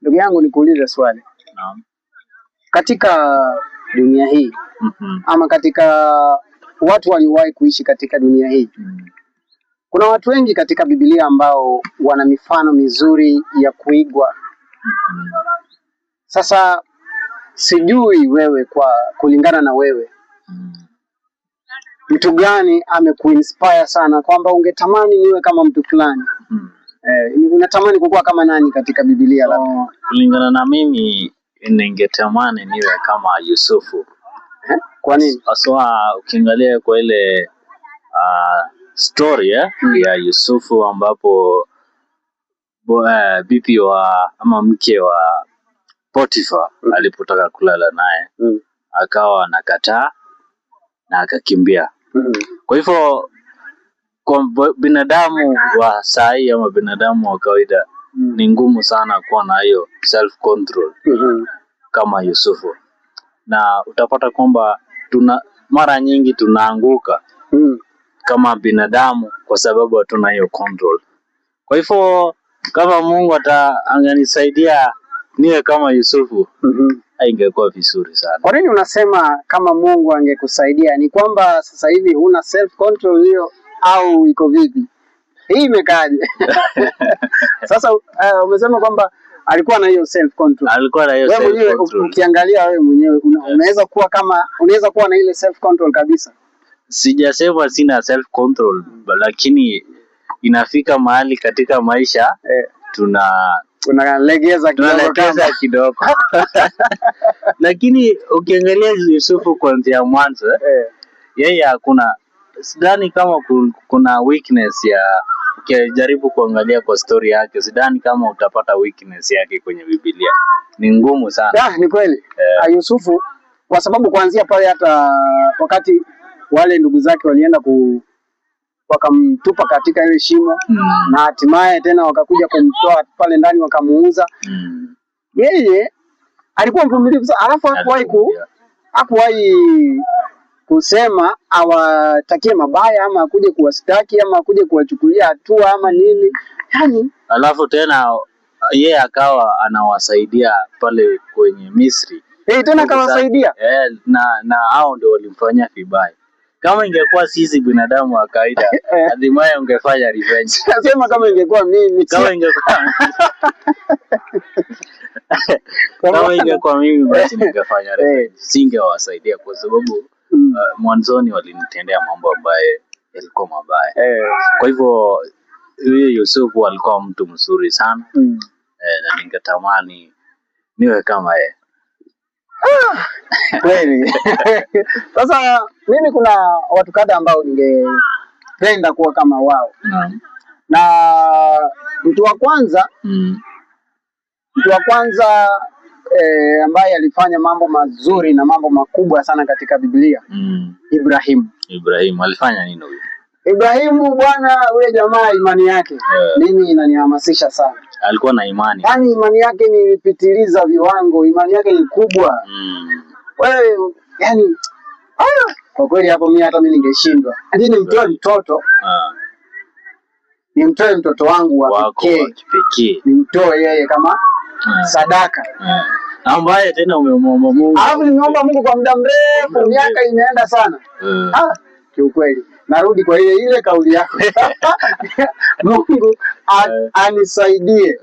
Ndugu yangu nikuulize swali. Naam. Katika dunia hii ama katika watu waliowahi kuishi katika dunia hii, kuna watu wengi katika Biblia ambao wana mifano mizuri ya kuigwa. Sasa sijui wewe, kwa kulingana na wewe, mtu gani amekuinspire sana kwamba ungetamani niwe kama mtu fulani? Unatamani kukua kama nani katika Biblia labda? Kulingana na mimi ningetamani niwe kama Yusufu. Kwa nini? Aswa ukiangalia kwa ile story ya Yusufu ambapo bibi wa ama mke wa Potifa alipotaka kulala naye akawa anakataa na akakimbia. Kwa hivyo kwa binadamu wa sahi ama binadamu wa kawaida ni ngumu sana kuwa na hiyo self control kama Yusufu, na utapata kwamba mara nyingi tunaanguka kama binadamu kwa sababu hatuna hiyo control. Kwa hivyo kama Mungu anganisaidia niwe kama Yusufu, ingekuwa vizuri sana. Kwa nini unasema kama Mungu angekusaidia? Ni kwamba sasa hivi huna self control hiyo au iko vipi? Hii imekaje? Sasa umesema kwamba alikuwa na hiyo self control. Alikuwa na hiyo self control. Ukiangalia wewe mwenyewe unaweza kuwa na ile self control kabisa. Sijasema sina self control, lakini inafika mahali katika maisha tunalegeza kidogo. Lakini ukiangalia Yusufu kuanzia mwanzo, yeye sidhani kama kuna weakness ukijaribu kuangalia kwa story yake, sidhani kama utapata weakness yake kwenye Biblia. Ni ngumu sana. Ni kweli. Yusufu, kwa sababu kuanzia pale hata wakati wale ndugu zake walienda wakamtupa katika ile shimo na hatimaye tena wakakuja kumtoa pale ndani wakamuuza. Yeye alikuwa mvumilivu sana, alafu hakuwahi kusema awatakie mabaya ama akuje kuwastaki ama akuje kuwachukulia hatua ama nini. Yani alafu tena yeye akawa anawasaidia pale kwenye Misri. Tena akawasaidia. Na hao ndio walimfanyia vibaya. Kama ingekuwa sisi binadamu wa kawaida, hatimaye ungefanya revenge. Nasema kama ingekuwa mimi. Kama ingekuwa mimi basi ningefanya revenge. Singewasaidia kwa sababu mwanzoni walinitendea mambo ambayo yalikuwa mabaya. Kwa hivyo huyu Yusufu alikuwa mtu mzuri sana. Na ningetamani niwe kama yeye. Kweli. Sasa mimi kuna watu kadhaa ambao ningependa kuwa kama wao. Na mtu wa kwanza ambaye alifanya mambo mazuri na mambo makubwa sana katika Biblia, Ibrahim. Alifanya nini huyo? Ibrahimu bwana, yule jamaa imani yake mimi inanihamasisha sana. Alikuwa na imani. Yaani imani yake nilipitiliza viwango, imani yake ni kubwa. Wewe yani kwa kweli hapo hata mimi ningeshindwa. Lakini nimtoe mtoto. Nimtoe mtoto wangu wa pekee. Nimtoe yeye kama sadaka. Ambaye tena umemwomba Mungu. Nimeomba Mungu kwa muda mrefu, miaka imeenda sana. Kiukweli narudi kwa ile kauli yako. Mungu anisaidie.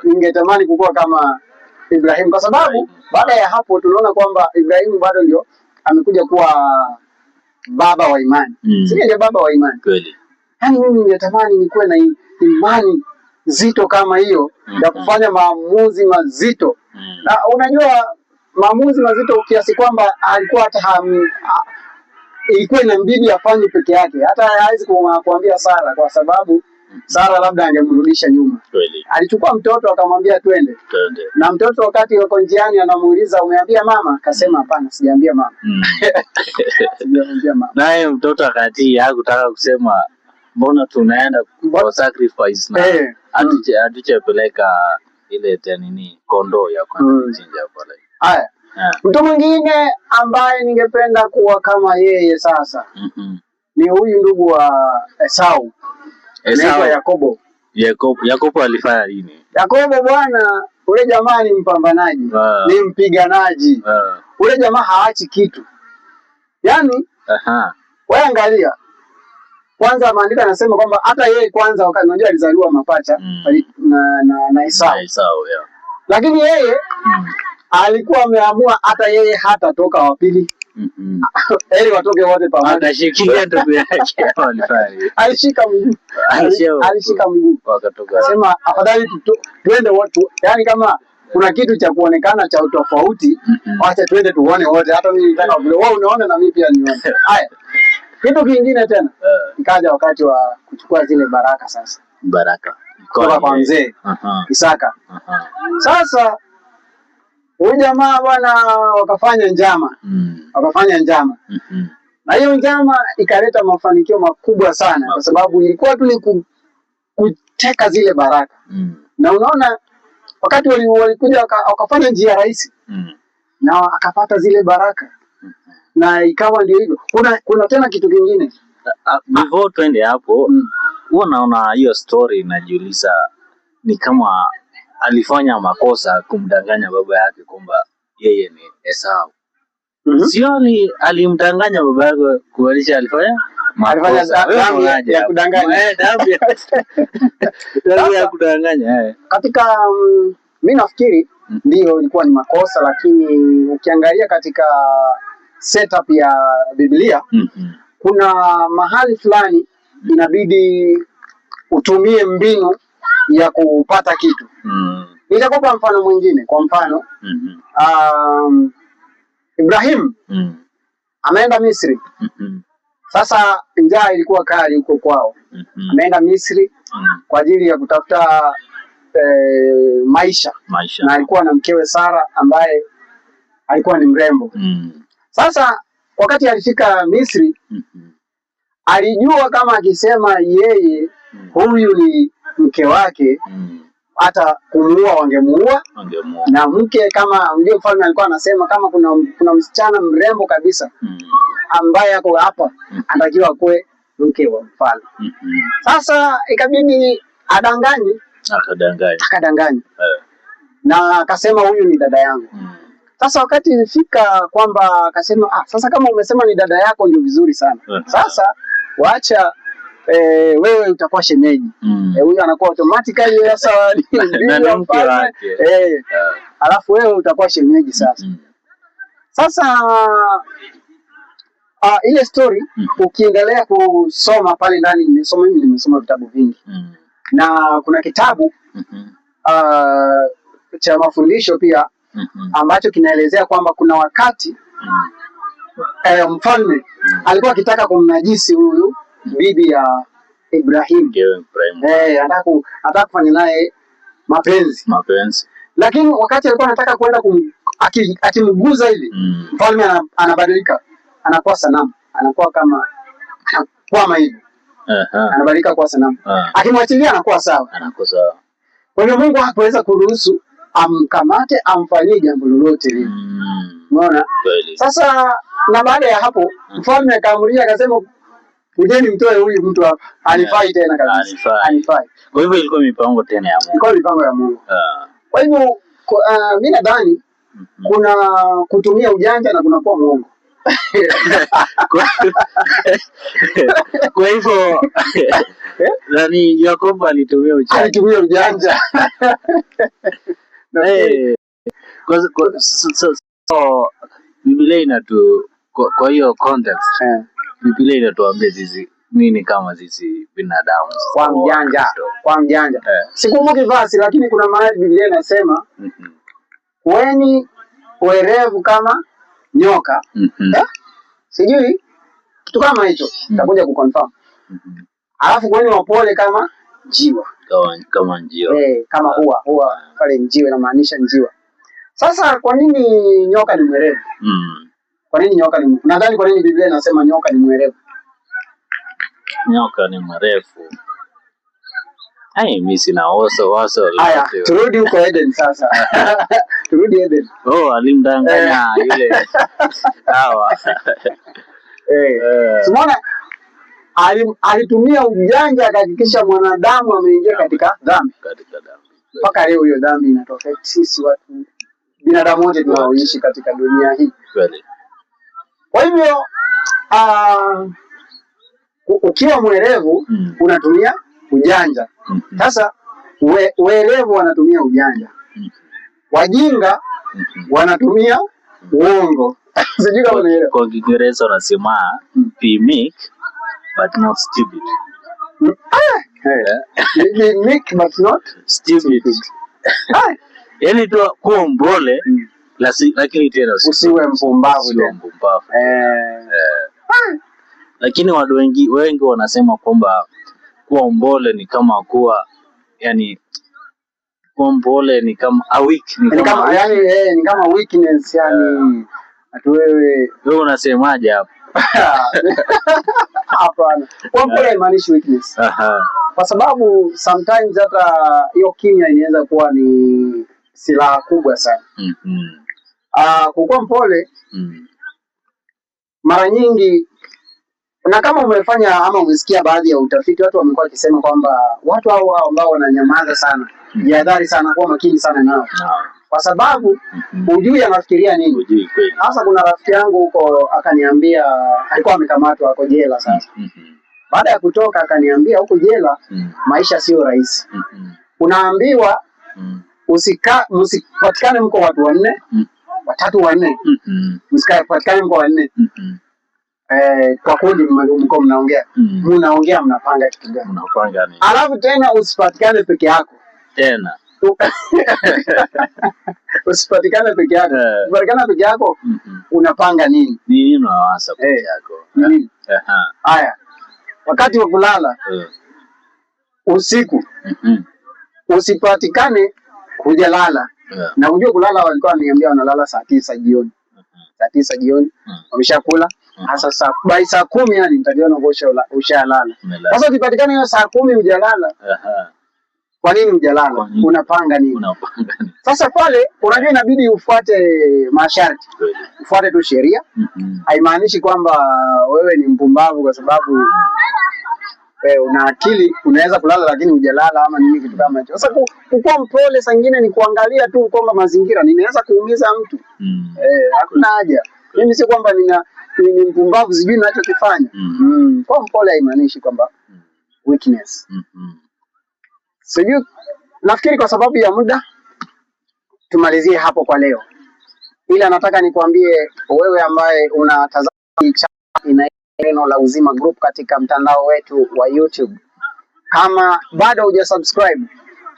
Ningetamani kukua kama Ibrahim, kwa sababu baada ya hapo tunaona kwamba Ibrahim bado ndio amekuja kuwa baba wa imani. Ndio baba wa imani. Kweli. Yaani mimi ningetamani nikuwe na imani zito kama hiyo ya kufanya maamuzi mazito. Na unajua maamuzi mazito kiasi kwamba alikuwa hata ilikuwa inambidi afanye peke yake. Hata hawezi kuambia Sara, kwa sababu Sara labda angemrudisha nyuma. Kweli. Alichukua mtoto akamwambia twende. Na mtoto wakati yuko njiani anamuuliza umeambia mama? Akasema hapana, sijaambia mama. Sijaambia mama. Naye mtoto akatii, hakutaka kusema mbona tunaenda kwa sacrifice na hatuchapeleka ile kondoo ya kuchinja pale. Haya. Mtu mwingine ambaye ningependa kuwa kama yeye sasa ni huyu ndugu wa Esau. Yakobo. Yakobo alifanya nini? Yakobo bwana, ule jamaa ni mpambanaji, ni mpiganaji. Ule jamaa haachi kitu. Yaani wewe angalia. Kwanza maandiko yanasema kwamba hata yeye kwanza wakati unajua alizaliwa mapacha na Esau. Lakini yeye alikuwa ameamua hata yeye hatatoka wa pili. Eli watoke wote pamoja. Atashikilia ndugu yake walifanya. Alishika mguu. Wakatoka. Sema afadhali tuende wote. Yaani kama kuna kitu cha kuonekana cha utofauti, acha tuende tuone wote. Hata mimi nataka vile wewe unaona na mimi pia nione. Haya. Kitu kingine tena. Ikaja wakati wa kuchukua zile baraka sasa. Baraka. Kwa mzee Isaka. Sasa huyu jamaa bwana wakafanya njama. Wakafanya njama. Na hiyo njama ikaleta mafanikio makubwa sana kwa sababu ilikuwa tu ni kuteka zile baraka. Na unaona wakati walikuja wakafanya njia rahisi. Na akapata zile baraka. Na ikawa ndio hivyo. Kuna tena kitu kingine. Before twende hapo, unaona hiyo story inajiuliza ni kama alifanya makosa kumdanganya baba yake kwamba yeye ni Esau. Sio alimdanganya baba yake kualisha alifanya makosa. Alifanya ya kudanganya. Damu ya kudanganya. Katika mimi nafikiri ndio ilikuwa ni makosa, lakini ukiangalia katika setup ya Biblia kuna mahali fulani inabidi utumie mbinu ya kupata kitu. Nitakupa mfano mwingine. Kwa mfano Ibrahim ameenda Misri. Sasa njaa ilikuwa kali huko kwao. Ameenda Misri kwa ajili ya kutafuta maisha. Na alikuwa na mkewe Sara ambaye alikuwa ni mrembo. Sasa wakati alifika Misri alijua kama akisema yeye huyu ni mke wake hata kumuua wangemuua. Na mke kama ndio mfalme alikuwa anasema kama kuna msichana mrembo kabisa ambaye yako hapa anatakiwa kuwe mke wa mfalme. Sasa ikabidi adanganye. Akadanganya. Na akasema huyu ni dada yangu. Sasa wakati ilifika kwamba akasema sasa kama umesema ni dada yako ndio vizuri sana. Sasa waacha wewe utakuwa shemeji. Huyu anakuwa automatically sasa ndio mke wake. Alafu wewe utakuwa shemeji sasa. Sasa ile story ukiendelea kusoma pale ndani, nimesoma vitabu vingi. Na kuna kitabu cha mafundisho pia ambacho kinaelezea kwamba kuna wakati mfalme alikuwa akitaka kumnajisi huyu bibi ya Ibrahim. Anataka kufanya naye mapenzi. Lakini wakati alikuwa anataka kwenda akimguza hivi, mfalme anabadilika. Anakuwa sanamu. Anakuwa kama hivi. Anabadilika kuwa sanamu. Akimwachilia anakuwa sawa. Kwa hiyo Mungu hakuweza kuruhusu amkamate amfanyie jambo lolote lile. Unaona? Sasa na baada ya hapo mfalme akaamria akasema ujeni mtoe huyu mtu hapa. Alifai tena kabisa. Alifai. Kwa hivyo ilikuwa mipango tena ya Mungu. Ilikuwa mipango ya Mungu. Kwa hivyo mimi nadhani kuna kutumia ujanja na kuna kuwa mwongo. Kwa hivyo nani Yakobo alitumia ujanja. So Biblia inatu kwa hiyo context Biblia inatuambia sisi nini kama sisi binadamu kwa mjanja. Sikumbuki verse lakini kuna mahali Biblia inasema weni werevu kama nyoka. Sijui kitu kama hicho nitakuja kuconfirm. Alafu weni wapole kama njiwa. Kama njiwa. Kama huwa pale njiwa inamaanisha njiwa. Sasa kwa nini nyoka ni mwerevu? Kwa nini nyoka ni mwerevu? Nadhani kwa nini Biblia inasema nyoka ni mwerevu? Nyoka ni mrefu. Mimi sina waso. Haya, turudi huko Eden sasa. Turudi Eden. Alimdanganya yule. Sawa. Unaona alitumia ujanja akahakikisha mwanadamu ameingia katika dhambi. mpaka leo hiyo dhambi inatokea sisi watu binadamu wote tunaoishi katika dunia hii. Kwa hivyo ukiwa mwerevu unatumia ujanja. Sasa werevu wanatumia ujanja, wajinga wanatumia uongo. Sijui kama unaelewa. Kwa Kiingereza wanasema be meek but not stupid. Be meek but not stupid. Yaani tu kuwa mpole lakini tena usiwe mpumbavu. Lakini watu wengi wanasema kwamba kuwa mpole ni kama kuwa, yani kuwa mpole ni kama ni kama weakness, yani atu wewe unasemaje hapo? Hapana, kuwa mpole haimaanishi weakness. Kwa sababu sometimes hata hiyo kimya inaweza kuwa ni silaha kubwa sana. Kuwa mpole mara nyingi, na kama umefanya ama umesikia baadhi ya utafiti, watu wamekuwa wakisema kwamba watu hao ambao wananyamaza sana, jihadhari sana, kuwa makini sana nao. Kwa sababu hujui anafikiria nini. Sasa kuna rafiki yangu huko akaniambia, alikuwa amekamatwa ako jela sasa. Baada ya kutoka akaniambia huko jela maisha sio rahisi. Unaambiwa msipatikane mko watu wanne, watatu wanne. Msipatikane mko wanne. Kwa kundi mko mnaongea. Mnaongea mnapanga kitu gani? Mnapanga nini? Alafu tena usipatikane peke yako. Tena. Usipatikane peke yako. Usipatikane peke yako unapanga nini? Nini unawaza peke yako? Haya. Wakati wa kulala usiku usipatikane hujalala. Na unajua kulala walikuwa wananiambia wanalala saa 9 jioni. Saa 9 jioni wameshakula. Sasa saa 10 yani nitajiona ushalala. Sasa ukipatikana hiyo saa 10 hujalala. Kwa nini hujalala? Unapanga nini? Sasa pale unajua inabidi ufuate masharti. Ufuate tu sheria. Haimaanishi kwamba wewe ni mpumbavu kwa sababu una akili, unaweza kulala lakini hujalala ama nini kitu kama hicho. Sasa kuwa mpole saa nyingine ni kuangalia tu kwamba mazingira ninaweza kuumiza mtu. Hakuna haja. Mimi si kwamba ni mpumbavu sijui ninachokifanya. Kwa mpole haimaanishi kwamba weakness. Sijui, nafikiri kwa sababu ya muda tumalizie hapo kwa leo. Ila nataka nikwambie wewe ambaye unatazama Neno la Uzima Group katika mtandao wetu wa YouTube, kama bado hujasubscribe,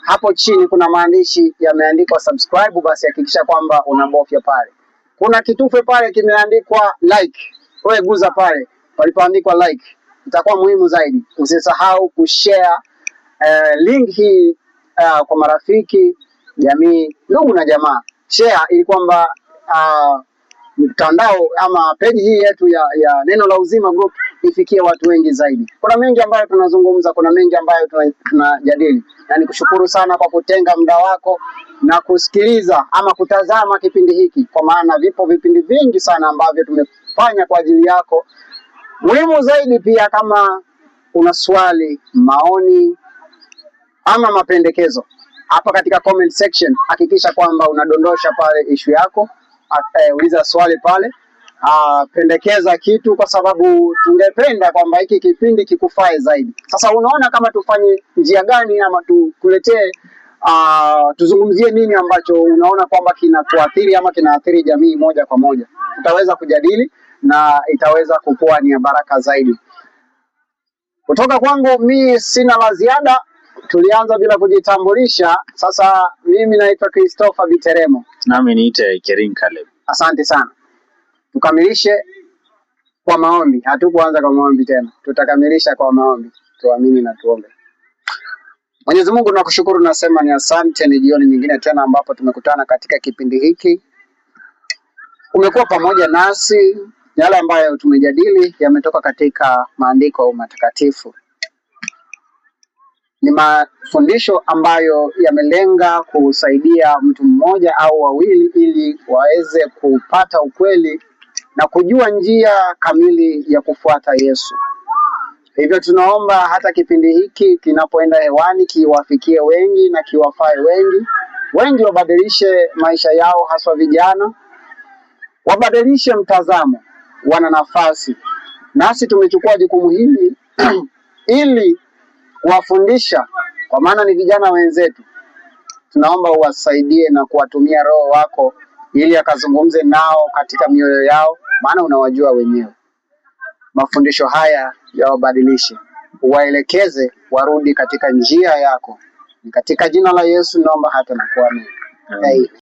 hapo chini kuna maandishi yameandikwa subscribe, basi hakikisha kwamba unabofya pale. Kuna kitufe pale kimeandikwa like. Wewe guza pale palipoandikwa like. Itakuwa muhimu zaidi. Usisahau kushare link hii kwa marafiki, jamii, ndugu na jamaa. Share ili kwamba mtandao ama page hii yetu ya Neno la Uzima Group ifikie watu wengi zaidi. Kuna mengi ambayo tunazungumza, kuna mengi ambayo tunajadili. Na nikushukuru sana kwa kutenga muda wako na kusikiliza ama kutazama kipindi hiki, kwa maana vipo vipindi vingi sana ambavyo tumefanya kwa ajili yako. Muhimu zaidi pia, kama una swali, maoni ama mapendekezo, hapa katika comment section hakikisha kwamba unadondosha pale issue yako. Uliza swali pale, pendekeza kitu, kwa sababu tungependa kwamba hiki kipindi kikufae zaidi. Sasa unaona kama tufanye njia gani ama tukuletee tuzungumzie nini ambacho unaona kwamba kinatuathiri ama kinaathiri jamii moja kwa moja. Tutaweza kujadili na itaweza kukuwa ni baraka zaidi. Kutoka kwangu mimi sina la ziada. Tulianza bila kujitambulisha. Sasa mimi naitwa Christopher Biteremo. Nami niite Kerin Caleb. Asante sana. Tukamilishe kwa maombi. Hatukuanza kwa maombi tena. Tutakamilisha kwa maombi. Tuamini na tuombe. Mwenyezi Mungu nakushukuru, nasema ni asante, ni jioni nyingine tena ambapo tumekutana katika kipindi hiki. Umekuwa pamoja nasi, yale ambayo tumejadili yametoka katika maandiko matakatifu. Ni mafundisho ambayo yamelenga kusaidia mtu mmoja au wawili ili waweze kupata ukweli na kujua njia kamili ya kufuata Yesu. Hivyo tunaomba hata kipindi hiki kinapoenda hewani kiwafikie wengi na kiwafae wengi. Wengi wabadilishe maisha yao, haswa vijana. Wabadilishe mtazamo, wana nafasi. Nasi tumechukua jukumu hili ili kuwafundisha, kwa maana ni vijana wenzetu. Tunaomba uwasaidie na kuwatumia Roho wako ili akazungumze nao katika mioyo yao, maana unawajua wenyewe. Mafundisho haya yawabadilishe, uwaelekeze warudi katika njia yako. Ni katika jina la Yesu naomba hata na kuamini.